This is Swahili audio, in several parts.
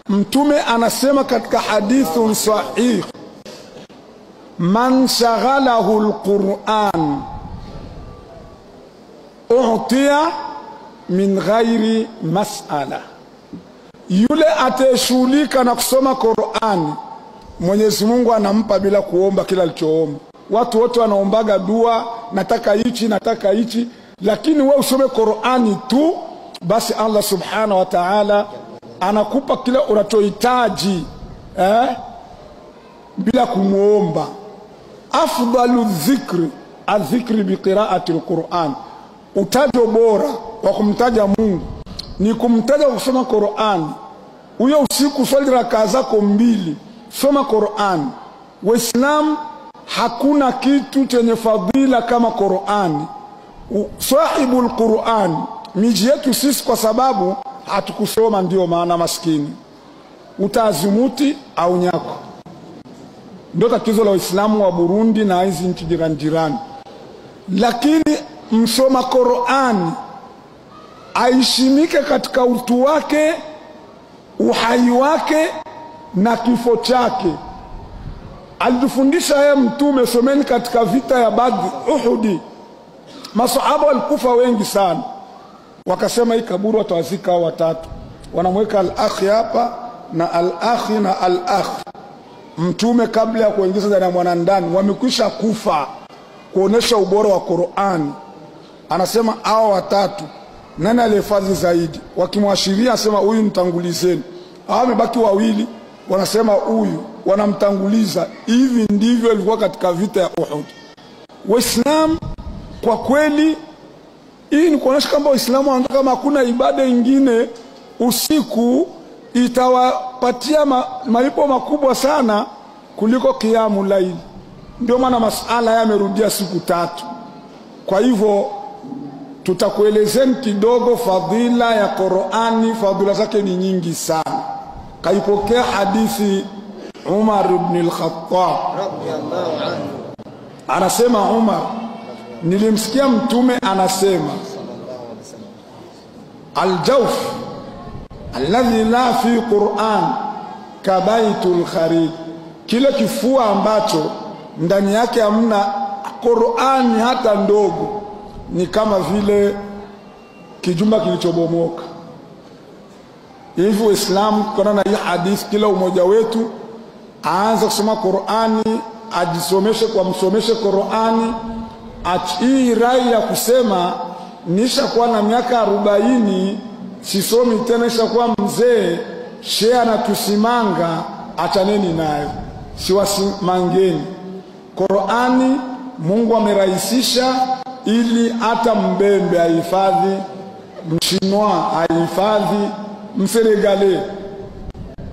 Mtume anasema katika hadithun sahih, man shaghalahu alquran u'tiya min ghairi mas'ala, yule ateshughulika na kusoma Qur'an Mwenyezi Mungu anampa bila kuomba kila alichoomba. Watu wote wanaombaga dua, nataka hichi nataka hichi, lakini wewe usome Qur'ani tu, basi Allah subhanahu wa ta'ala anakupa kile unachohitaji bila kumuomba. Afdalu dhikri adhikri biqiraati alquran, utajo bora wa kumtaja Mungu ni kumtaja kusoma Qur'an. Huyo usiku swali rakaa zako 2, soma Qur'an. Waislamu hakuna kitu chenye fadhila kama Qur'an. Sahibul Qur'an, miji yetu sisi kwa sababu hatukusoma ndio maana maskini, utaazumuti au nyako. Ndio tatizo la Waislamu wa Burundi na hizi nchi jirani. Lakini msoma Qur'an aishimike katika utu wake, uhai wake na kifo chake. Alitufundisha yeye Mtume, someni katika vita ya Badr, Uhudi, masahaba walikufa wengi sana. Wakasema hii kaburi watawazika hao watatu, wanamweka al-akhi hapa na al-akhi na al-akh. Mtume kabla ya kuingiza ndani ya mwanandani wamekwisha kufa, kuonesha ubora wa Qur'an. Anasema hao watatu nani alihifadhi zaidi? Wakimwashiria asema huyu mtangulizeni. Hao wamebaki wawili, wanasema huyu, wanamtanguliza. Hivi ndivyo ilikuwa katika vita ya Uhud. Waislamu kwa kweli, hii ni kuonesha kwamba Waislamu wanataka kama hakuna ibada nyingine usiku itawapatia malipo makubwa sana kuliko kiamu laili. Ndio maana masala yamerudia siku 3. Kwa hivyo tutakuelezeni kidogo fadhila ya Qur'ani. Fadhila zake ni nyingi sana. Kaipokea hadithi Umar ibn al-Khattab radhiyallahu anhu, anasema Umar, nilimsikia Mtume anasema al-jawf alladhi la fi Qur'an kabaitul kharij, kile kifua ambacho ndani yake hamna Qur'ani hata ndogo ni kama vile kijumba kilichobomoka. Hivi Uislamu kuna na hii hadithi, kila umoja wetu aanze kusoma Qur'ani, ajisomeshe kwa msomeshe Qur'ani. Hii rai ya kusema nishakuwa na miaka 40 sisomi tena, nishakuwa mzee, shea na tusimanga, achaneni nayo, siwasimangeni. Qur'ani Mungu amerahisisha ili hata mbembe ahifadhi, mshinwa ahifadhi, msenegale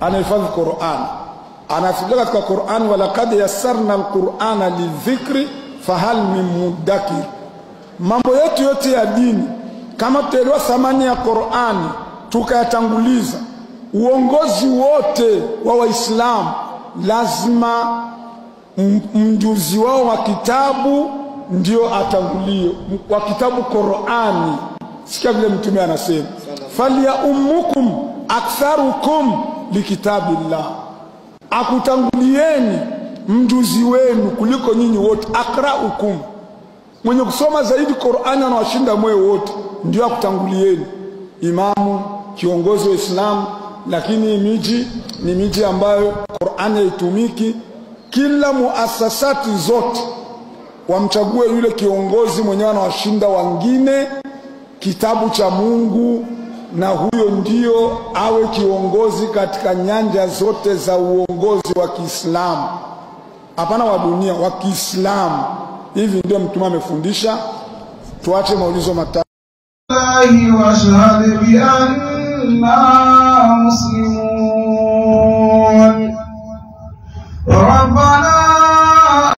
anahifadhi Qur'an. Anafika katika Qur'an, walaqad yassarna al-Qur'ana lidhikri fahal min mudakkir. Mambo yetu yote ya dini kama tuelewa thamani ya Qur'ani tukayatanguliza, uongozi wote wa Waislamu lazima mjuzi wao wa kitabu ndio atangulie wa kitabu Qur'ani. Sikia vile Mtume anasema, falia ummukum aktharukum likitabillah, akutangulieni mjuzi wenu kuliko nyinyi wote. Akraukum, mwenye kusoma zaidi Qur'ani anawashinda moyo wote, ndio akutangulieni. Imamu, kiongozi wa Islam. Lakini miji ni miji ambayo Qur'ani haitumiki. Kila muasasati zote wamchague yule kiongozi mwenyewe anawashinda wengine kitabu cha Mungu, na huyo ndio awe kiongozi katika nyanja zote za uongozi wa Kiislamu, hapana wa dunia, wa Kiislamu. Hivi ndio Mtume amefundisha. Tuache maulizo matatu. Allahi wa shahada bi anna muslimun. Rabbana